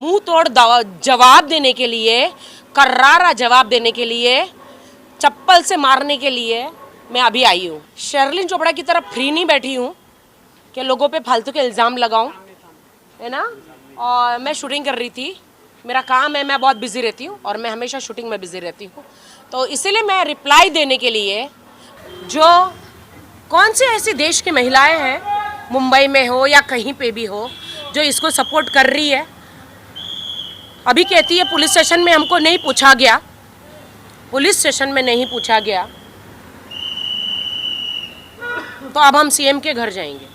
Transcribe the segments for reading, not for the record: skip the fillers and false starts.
मुंह तोड़ जवाब देने के लिए, कर्रारा जवाब देने के लिए, चप्पल से मारने के लिए मैं अभी आई हूँ। शर्लिन चोपड़ा की तरफ फ्री नहीं बैठी हूँ कि लोगों पे फालतू के इल्ज़ाम लगाऊं, है ना। और मैं शूटिंग कर रही थी, मेरा काम है, मैं बहुत बिजी रहती हूँ और मैं हमेशा शूटिंग में बिजी रहती हूँ। तो इसीलिए मैं रिप्लाई देने के लिए, जो कौन सी ऐसी देश की महिलाएं हैं, मुंबई में हो या कहीं पे भी हो, जो इसको सपोर्ट कर रही है। अभी कहती है पुलिस स्टेशन में हमको नहीं पूछा गया, पुलिस स्टेशन में नहीं पूछा गया, तो अब हम सीएम के घर जाएंगे।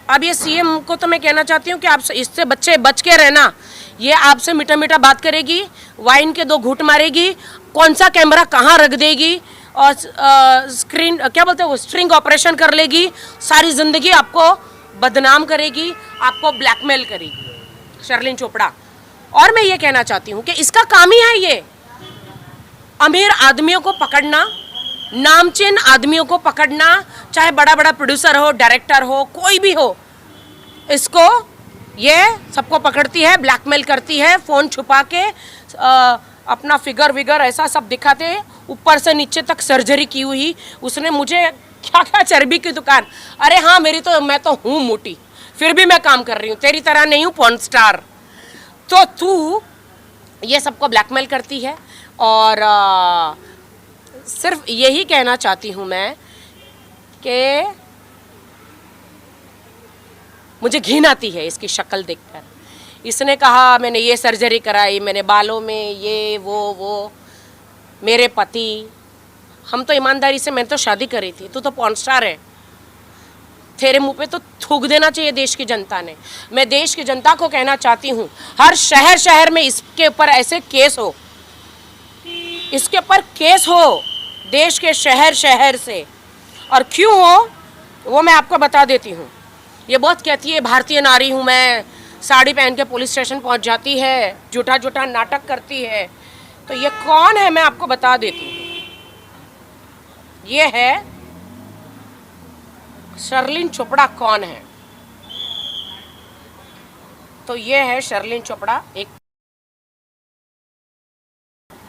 अब ये सीएम को तो मैं कहना चाहती हूँ कि आप इससे बच्चे बच के रहना। ये आपसे मीठा मीठा बात करेगी, वाइन के 2 घूंट मारेगी, कौन सा कैमरा कहाँ रख देगी और स्क्रीन क्या बोलते हैं वो स्ट्रिंग ऑपरेशन कर लेगी, सारी जिंदगी आपको बदनाम करेगी, आपको ब्लैकमेल करेगी शर्लिन चोपड़ा। और मैं ये कहना चाहती हूँ कि इसका काम ही है ये अमीर आदमियों को पकड़ना, नामचीन आदमियों को पकड़ना, चाहे बड़ा बड़ा प्रोड्यूसर हो, डायरेक्टर हो, कोई भी हो, इसको ये सबको पकड़ती है, ब्लैकमेल करती है, फ़ोन छुपा के अपना फिगर विगर ऐसा सब दिखाते, ऊपर से नीचे तक सर्जरी की हुई। उसने मुझे क्या क्या चर्बी की दुकान, अरे हाँ मैं तो हूँ मोटी, फिर भी मैं काम कर रही हूँ, तेरी तरह नहीं हूँ पॉर्न स्टार। तो तू ये सबको ब्लैकमेल करती है। और सिर्फ यही कहना चाहती हूँ मैं कि मुझे घिन आती है इसकी शक्ल देखकर। इसने कहा मैंने ये सर्जरी कराई, मैंने बालों में ये वो मेरे पति, हम तो ईमानदारी से, मैंने तो शादी करी थी, तू तो पॉर्न स्टार है। तेरे मुंह पे तो थूक देना चाहिए देश की जनता ने। मैं देश की जनता को कहना चाहती हूँ, हर शहर शहर में इसके ऊपर ऐसे केस हो, इसके ऊपर केस हो देश के शहर शहर से। और क्यों हो वो मैं आपको बता देती हूँ। ये बहुत कहती है भारतीय नारी हूँ मैं, साड़ी पहन के पुलिस स्टेशन पहुँच जाती है, झूठा झूठा नाटक करती है। तो ये कौन है मैं आपको बता देती हूँ। ये है शर्लिन चोपड़ा। कौन है? तो ये है शर्लिन चोपड़ा, एक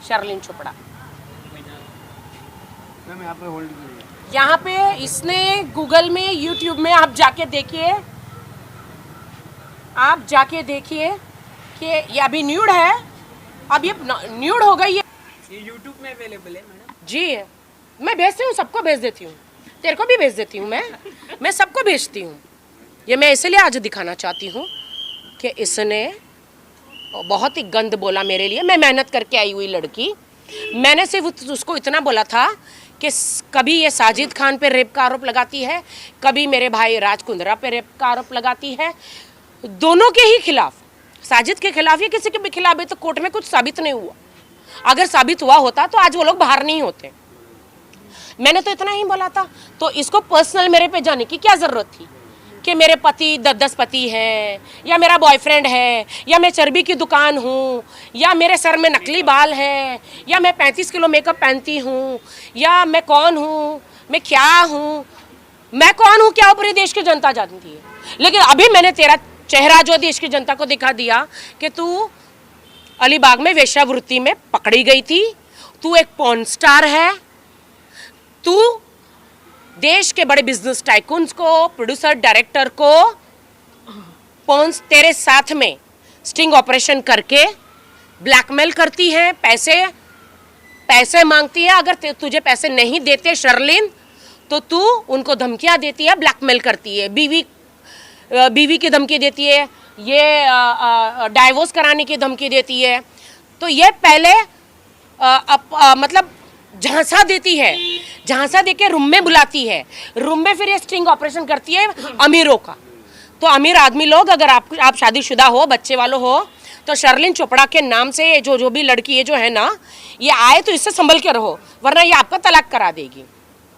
शर्लिन चोपड़ा। यहाँ पे इसने गूगल में, यूट्यूब में आप जाके देखिए, आप जाके देखिए कि ये अभी न्यूड है, अब ये न्यूड हो गई है। ये यूट्यूब में अवेलेबल है मैडम जी, मैं भेजती हूँ, सबको भेज देती हूँ, तेरे को भी भेज देती हूँ, मैं सबको भेजती हूँ। ये मैं इसलिए आज दिखाना चाहती हूँ कि इसने बहुत ही गंद बोला मेरे लिए। मैं मेहनत करके आई हुई लड़की, मैंने सिर्फ उसको इतना बोला था कि कभी ये साजिद खान पे रेप का आरोप लगाती है, कभी मेरे भाई राज कुंद्रा पे रेप का आरोप लगाती है, दोनों के ही खिलाफ, साजिद के खिलाफ या किसी के भी खिलाफ है। तो कोर्ट में कुछ साबित नहीं हुआ, अगर साबित हुआ होता तो आज वो लोग बाहर नहीं होते। मैंने तो इतना ही बोला था। तो इसको पर्सनल मेरे पे जाने की क्या ज़रूरत थी कि मेरे पति 10 पति हैं, या मेरा बॉयफ्रेंड है, या मैं चर्बी की दुकान हूँ, या मेरे सर में नकली बाल है, या मैं 35 किलो मेकअप पहनती हूँ, या मैं कौन हूँ, मैं क्या हूँ, मैं कौन हूँ क्या पूरे देश की जनता जानती है। लेकिन अभी मैंने तेरा चेहरा जो देश की जनता को दिखा दिया कि तू अलीबाग में वेश्यावृत्ति में पकड़ी गई थी, तू एक पॉर्न स्टार है, तू देश के बड़े बिजनेस टाइकून्स को, प्रोड्यूसर डायरेक्टर को पॉर्न तेरे साथ में स्टिंग ऑपरेशन करके ब्लैकमेल करती है, पैसे मांगती है। अगर तुझे पैसे नहीं देते शर्लिन तो तू उनको धमकियां देती है, ब्लैकमेल करती है, बीवी की धमकी देती है, ये डाइवोर्स कराने की धमकी देती है। तो ये पहले मतलब झांसा देती है, झांसा देके रूम में बुलाती है, रूम में फिर ये स्टिंग ऑपरेशन करती है अमीरों का। तो अमीर आदमी लोग, अगर आप शादीशुदा हो, बच्चे वालों हो, तो शर्लिन चोपड़ा के नाम से जो भी लड़की ये जो है ना, ये आए तो इससे संभल के रहो, वरना ये आपका तलाक करा देगी।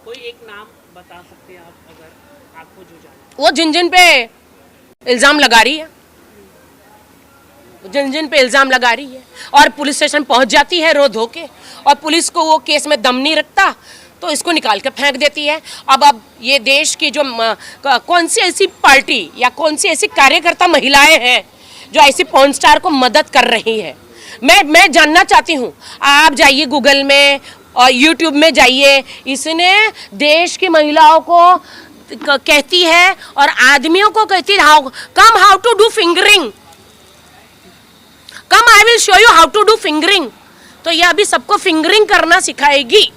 कोई एक नाम बता सकते हैं आप, अगर आपको जो जाने? वो जिन पे इल्ज़ाम लगा रही है, जिन पे इल्ज़ाम लगा रही है, और पुलिस स्टेशन पहुंच जाती है रो धो के, और पुलिस को वो केस में दम नहीं रखता तो इसको निकाल के फेंक देती है। अब ये देश की जो कौन सी ऐसी पार्टी या कौन सी ऐसी कार्यकर्ता महिलाएं हैं जो ऐसी पॉर्न स्टार को मदद कर रही है। मैं जानना चाहती हूँ, आप जाइए गूगल में और यूट्यूब में जाइए, इसने देश की महिलाओं को कहती है और आदमियों को कहती है how to do fingering, come I will show you how to do fingering. तो ये अभी सबको फिंगरिंग करना सिखाएगी।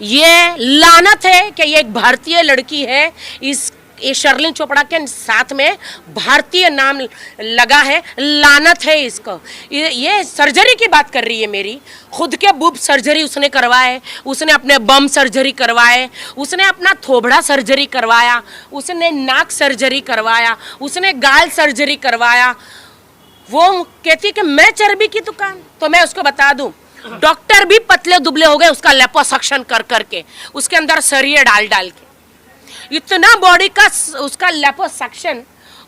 ये लानत है कि ये एक भारतीय लड़की है, ये शर्लिन चोपड़ा के साथ में भारतीय नाम लगा है, लानत है इसको। ये सर्जरी की बात कर रही है मेरी, खुद के बूब सर्जरी उसने करवाए, उसने अपने बम सर्जरी करवाए, उसने अपना थोबड़ा सर्जरी करवाया, उसने नाक सर्जरी करवाया, उसने गाल सर्जरी करवाया। वो कहती कि मैं चर्बी की दुकान, तो मैं उसको बता दूं डॉक्टर भी पतले दुबले हो गए उसका लिपोसक्शन कर करके, उसके अंदर सरिये डाल डाल के। इतना बॉडी का उसका लिपोसक्शन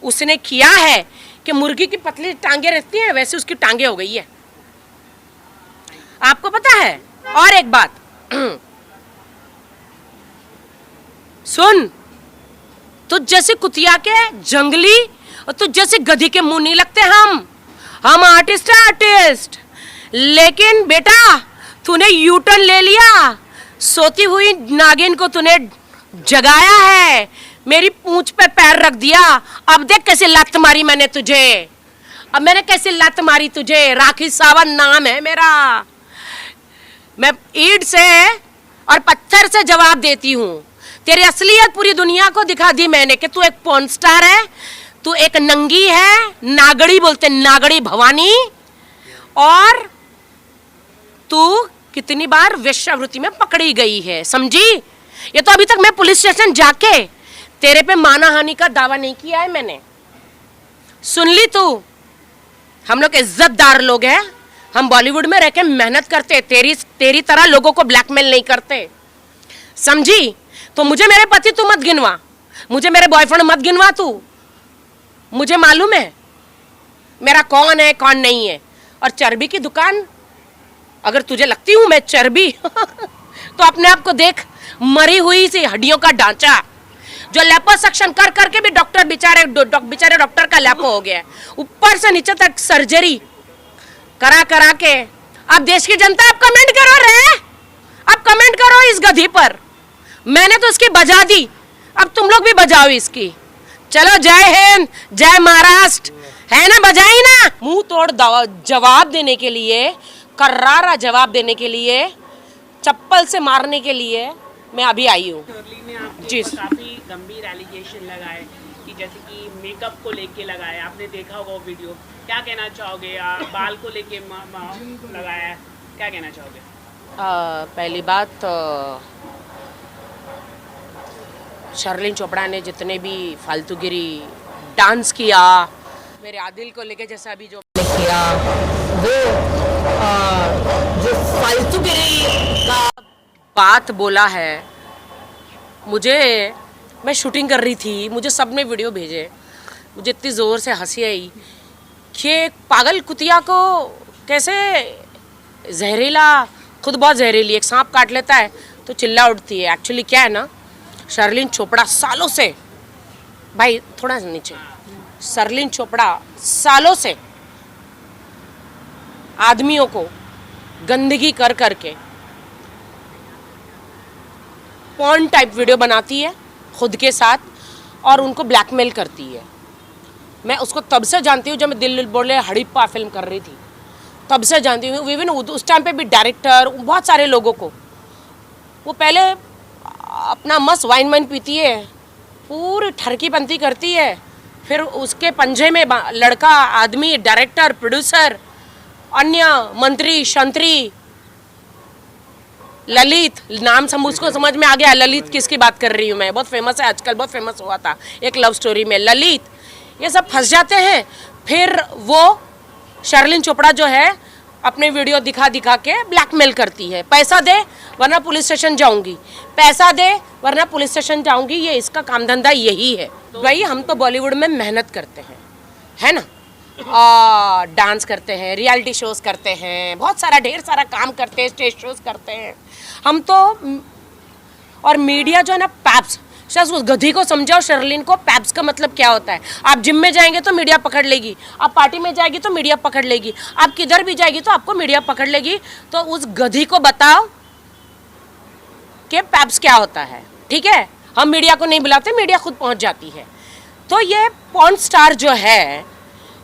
उसने किया है कि मुर्गी की पतली टांगे रहती हैं वैसे उसकी टांगे हो गई है। आपको पता है? और एक बात सुन, तुझ जैसे कुतिया के जंगली और तुझ जैसे गधी के मुंह नहीं लगते हम आर्टिस्ट। लेकिन बेटा तूने यूटर्न ले लिया, सोती हुई नागिन को तूने जगाया है, मेरी पूंछ पे पैर रख दिया। अब देख कैसे लात मारी मैंने तुझे, अब मैंने कैसे लात मारी तुझे। राखी सावंत नाम है मेरा, मैं ईंट से और पत्थर से जवाब देती हूँ। तेरी असलियत पूरी दुनिया को दिखा दी मैंने कि तू एक पॉर्न स्टार है, तू एक नंगी है, नागड़ी बोलते नागड़ी भवानी, और तू कितनी बार वेश्यावृत्ति में पकड़ी गई है, समझी? ये तो अभी तक मैं पुलिस स्टेशन जाके तेरे पे मानहानि का दावा नहीं किया है मैंने। सुन ली तू, हम लोग इज्जतदार लोग हैं, हम बॉलीवुड में रह के मेहनत करते, तेरी तरह लोगों को ब्लैकमेल नहीं करते, समझी? तो मुझे मेरे पति तू मत गिनवा, मुझे मेरे बॉयफ्रेंड मत गिनवा तू, मुझे मालूम है मेरा कौन है कौन नहीं है। और चर्बी की दुकान, अगर तुझे लगती हूं मैं चर्बी तो अपने आप को देख, मरी हुई सी हड्डियों का ढांचा जो लिपोसक्शन कर करके भी डॉक्टर बेचारे डॉक्टर का लैपो हो गया है, ऊपर से नीचे तक सर्जरी करा करा के। अब देश की जनता आप कमेंट करो रे, अब कमेंट करो इस गधी पर। मैंने तो इसकी बजा दी, अब तुम लोग भी बजाओ इसकी। चलो जय हिंद, जय महाराष्ट्र, है ना, बजाई ना। मुंह तोड़ जवाब देने के लिए, कर्रारा जवाब देने के लिए, चप्पल से मारने के लिए मैं अभी आई हूँ। शर्लिन ने आपके ऊपर काफी गंभीर एलिगेशन लगाए कि जैसे कि मेकअप को लेके लगाए, आपने देखा होगा वो वीडियो, क्या कहना चाहोगे? बाल को लेके लगाया है, क्या कहना चाहोगे? पहली बात, शर्लिन चोपड़ा ने जितने भी फालतूगिरी डांस किया, मेरे आदिल को लेके जैसा अभी जो किया, वो जो फालतूगिरी का बात बोला है, मैं शूटिंग कर रही थी, मुझे सब ने वीडियो भेजे, मुझे इतनी ज़ोर से हंसी आई कि एक पागल कुतिया को कैसे जहरीला, खुद बहुत जहरीली, एक सांप काट लेता है तो चिल्ला उठती है। एक्चुअली क्या है ना, शर्लिन चोपड़ा सालों से, भाई थोड़ा नीचे, शर्लिन चोपड़ा सालों से आदमियों को गंदगी कर करके पॉर्न टाइप वीडियो बनाती है खुद के साथ और उनको ब्लैकमेल करती है। मैं उसको तब से जानती हूँ जब मैं दिल बोले हड़प्पा फिल्म कर रही थी, तब से जानती हूँ। इवन उस टाइम पे भी डायरेक्टर, बहुत सारे लोगों को, वो पहले अपना मस्त वाइन पीती है, पूरी ठरकी पंती करती है, फिर उसके पंजे में लड़का, आदमी, डायरेक्टर, प्रोड्यूसर, अन्य मंत्री शंत्री, ललित नाम उसको समझ में आ गया ललित किसकी बात कर रही हूँ मैं, बहुत फेमस है आजकल, बहुत फेमस हुआ था एक लव स्टोरी में ललित, ये सब फंस जाते हैं। फिर वो शर्लिन चोपड़ा जो है अपने वीडियो दिखा दिखा के ब्लैकमेल करती है, पैसा दे वरना पुलिस स्टेशन जाऊंगी, पैसा दे वरना पुलिस स्टेशन जाऊंगी, ये इसका काम धंधा यही है। तो भाई हम तो बॉलीवुड में मेहनत करते हैं, है ना, डांस करते हैं, रियलिटी शोज करते हैं, बहुत सारा ढेर सारा काम करते हैं, स्टेज शोज करते हैं हम तो। और मीडिया जो है ना, शायद उस गधी को समझाओ, शर्लिन को, पैब्स का मतलब क्या होता है। आप जिम में जाएंगे तो मीडिया पकड़ लेगी, आप पार्टी में जाएगी तो मीडिया पकड़ लेगी, आप किधर भी जाएगी तो आपको मीडिया पकड़ लेगी। तो उस गधी को बताओ कि पैब्स क्या होता है, ठीक है। हम मीडिया को नहीं बुलाते, मीडिया खुद पहुंच जाती है। तो ये पॉर्न स्टार जो है,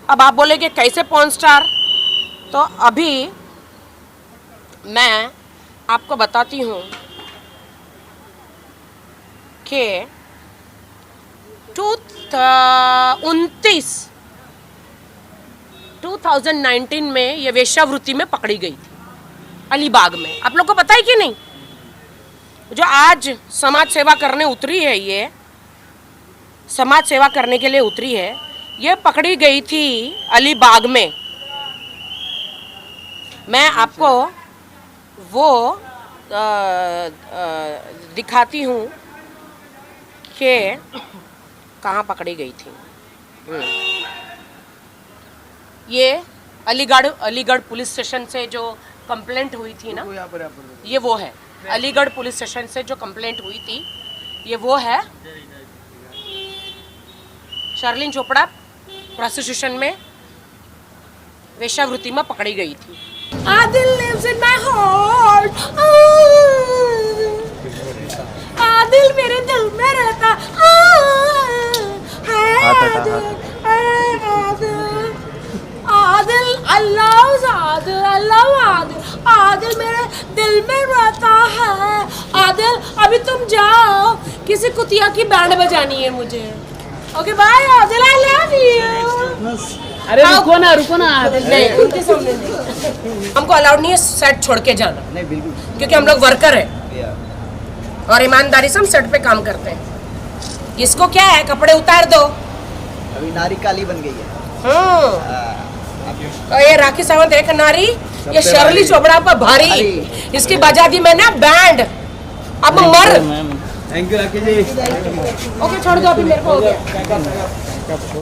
अब आप बोलेगे कैसे पॉर्न स्टार, तो अभी मैं आपको बताती हूँ कि 2019 में ये वेश्यावृत्ति में पकड़ी गई थी अलीबाग में। आप लोग को पता है कि नहीं? जो आज समाज सेवा करने उतरी है, ये समाज सेवा करने के लिए उतरी है, ये पकड़ी गई थी अलीबाग में। मैं आपको वो दिखाती हूँ कि कहाँ पकड़ी गई थी। ये अलीगढ़ पुलिस स्टेशन से जो कंप्लेंट हुई थी ना, ये वो है। अलीगढ़ पुलिस स्टेशन से जो कंप्लेंट हुई थी, ये वो है। शर्लिन चोपड़ा प्रोस्टिट्यूशन में, वेश्यावृत्ति में पकड़ी गई थी। Adil lives in my heart. Adil मेरे दिल में रहता है। आदिल आदिल मेरे दिल में रहता है। आदिल अभी तुम जाओ, किसी कुतिया की बैंड बजानी है मुझे। Okay bye Adil, I love you. अरे रुको ना आदिल, नहीं, उनके सामने नहीं। हमको अलाउड नहीं है सेट छोड़ के जाना, नहीं बिल्कुल, क्योंकि हम लोग वर्कर हैं और ईमानदारी से हम सेट पे काम करते हैं। इसको क्या है, कपड़े उतार दो। अभी नारी काली बन गई है। और ये राखी सावंत एक नारी, ये शर्ली चोपड़ा पर भारी, इसकी बजा दी मैंने बैंड। अब मर। Thank you Rakhi ji. Okay छोड़ दो, अभी मेरे को हो गया।